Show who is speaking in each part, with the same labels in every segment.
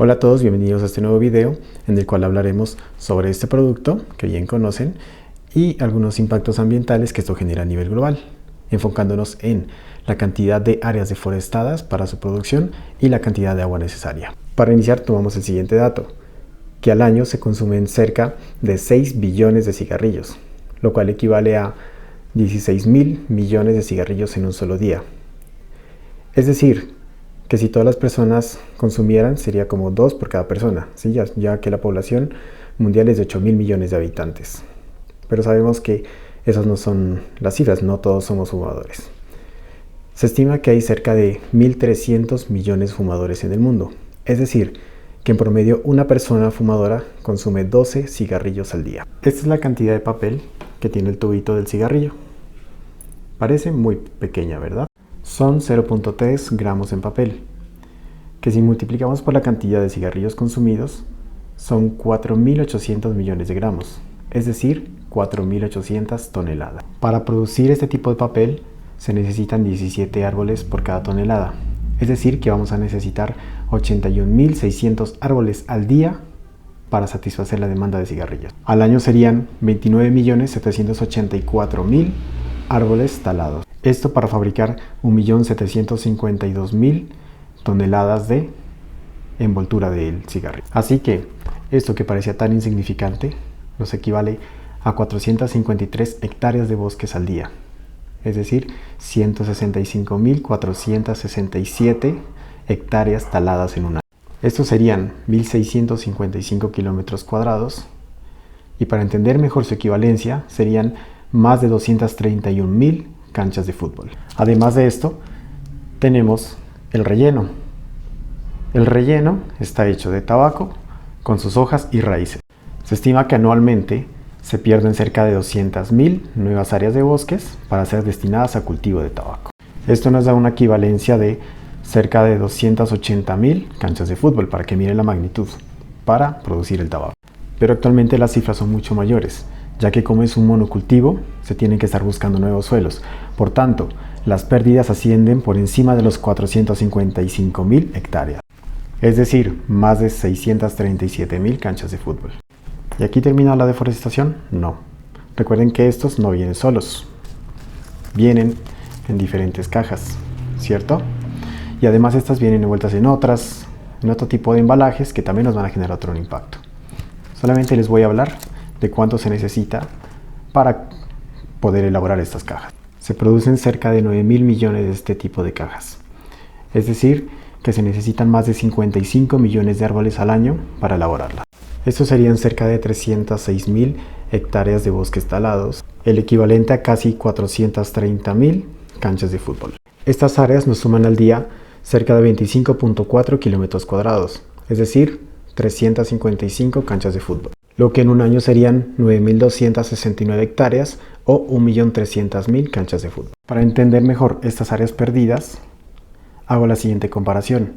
Speaker 1: Hola a todos, bienvenidos a este nuevo video en el cual hablaremos sobre este producto que bien conocen y algunos impactos ambientales que esto genera a nivel global, enfocándonos en la cantidad de áreas deforestadas para su producción y la cantidad de agua necesaria. Para iniciar tomamos el siguiente dato, que al año se consumen cerca de 6 billones de cigarrillos, lo cual equivale a 16.000 millones de cigarrillos en un solo día. Es decir, que si todas las personas consumieran sería como 2 por cada persona, ¿sí? ya que la población mundial es de 8.000 millones de habitantes. Pero sabemos que esas no son las cifras, no todos somos fumadores. Se estima que hay cerca de 1.300 millones de fumadores en el mundo, es decir, que en promedio una persona fumadora consume 12 cigarrillos al día. Esta es la cantidad de papel que tiene el tubito del cigarrillo. Parece muy pequeña, ¿verdad? Son 0.3 gramos en papel, que si multiplicamos por la cantidad de cigarrillos consumidos, son 4.800 millones de gramos, es decir, 4.800 toneladas. Para producir este tipo de papel se necesitan 17 árboles por cada tonelada, es decir, que vamos a necesitar 81.600 árboles al día para satisfacer la demanda de cigarrillos. Al año serían 29.784.000 árboles talados. Esto para fabricar 1.752.000 toneladas de envoltura del cigarrillo. Así que esto que parecía tan insignificante nos equivale a 453 hectáreas de bosques al día, es decir, 165.467 hectáreas taladas en un año. Estos serían 1.655 kilómetros cuadrados y para entender mejor su equivalencia serían más de 231.000 canchas de fútbol. Además de esto, tenemos el relleno. El relleno está hecho de tabaco con sus hojas y raíces. Se estima que anualmente se pierden cerca de 200.000 nuevas áreas de bosques para ser destinadas a cultivo de tabaco. Esto nos da una equivalencia de cerca de 280.000 canchas de fútbol, para que miren la magnitud, para producir el tabaco. Pero actualmente las cifras son mucho mayores, ya que como es un monocultivo, se tienen que estar buscando nuevos suelos. Por tanto, las pérdidas ascienden por encima de los 455.000 hectáreas, es decir, más de 637.000 canchas de fútbol. ¿Y aquí termina la deforestación? No. Recuerden que estos no vienen solos, vienen en diferentes cajas, ¿cierto? Y además estas vienen envueltas en otro tipo de embalajes que también nos van a generar otro impacto. Solamente les voy a hablar de cuánto se necesita para poder elaborar estas cajas. Se producen cerca de 9.000 millones de este tipo de cajas. Es decir, que se necesitan más de 55 millones de árboles al año para elaborarlas. Estos serían cerca de 306.000 hectáreas de bosques talados, el equivalente a casi 430.000 canchas de fútbol. Estas áreas nos suman al día cerca de 25.4 kilómetros cuadrados, es decir, 355 canchas de fútbol, lo que en un año serían 9.269 hectáreas o 1.300.000 canchas de fútbol. Para entender mejor estas áreas perdidas, hago la siguiente comparación.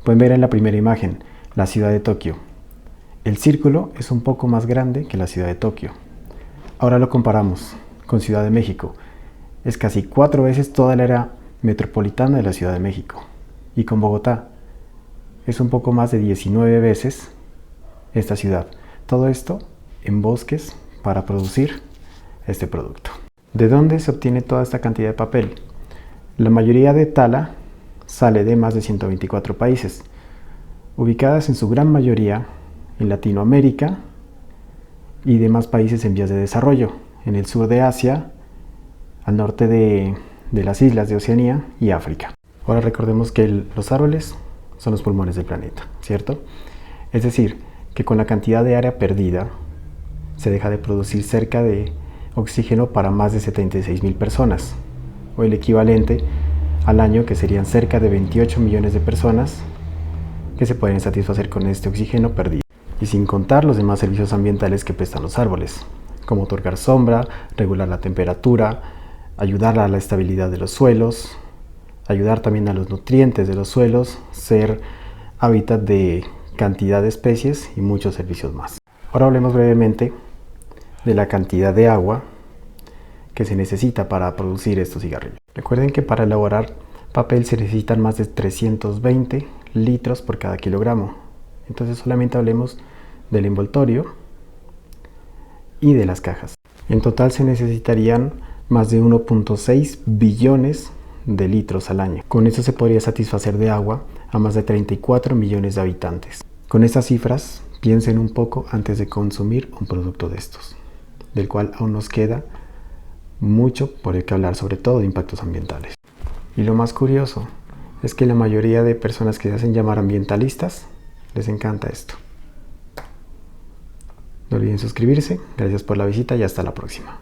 Speaker 1: Pueden ver en la primera imagen la ciudad de Tokio. El círculo es un poco más grande que la ciudad de Tokio. Ahora lo comparamos con Ciudad de México. Es casi 4 veces toda la área metropolitana de la Ciudad de México. Y con Bogotá es un poco más de 19 veces esta ciudad. Todo esto en bosques para producir este producto. ¿De dónde se obtiene toda esta cantidad de papel? La mayoría de tala sale de más de 124 países, ubicadas en su gran mayoría en Latinoamérica y demás países en vías de desarrollo, en el sur de Asia, al norte de las islas de Oceanía y África. Ahora recordemos que los árboles son los pulmones del planeta, ¿cierto? Es decir, que con la cantidad de área perdida se deja de producir cerca de oxígeno para más de 76.000 personas, o el equivalente al año, que serían cerca de 28 millones de personas que se pueden satisfacer con este oxígeno perdido. Y sin contar los demás servicios ambientales que prestan los árboles, como otorgar sombra, regular la temperatura, ayudar a la estabilidad de los suelos, ayudar también a los nutrientes de los suelos, ser hábitat de cantidad de especies y muchos servicios más. Ahora hablemos brevemente de la cantidad de agua que se necesita para producir estos cigarrillos. Recuerden que para elaborar papel se necesitan más de 320 litros por cada kilogramo. Entonces solamente hablemos del envoltorio y de las cajas. En total se necesitarían más de 1.6 billones de litros al año. Con eso se podría satisfacer de agua a más de 34 millones de habitantes. Con estas cifras, piensen un poco antes de consumir un producto de estos, del cual aún nos queda mucho por el que hablar, sobre todo de impactos ambientales. Y lo más curioso es que la mayoría de personas que se hacen llamar ambientalistas les encanta esto. No olviden suscribirse, gracias por la visita y hasta la próxima.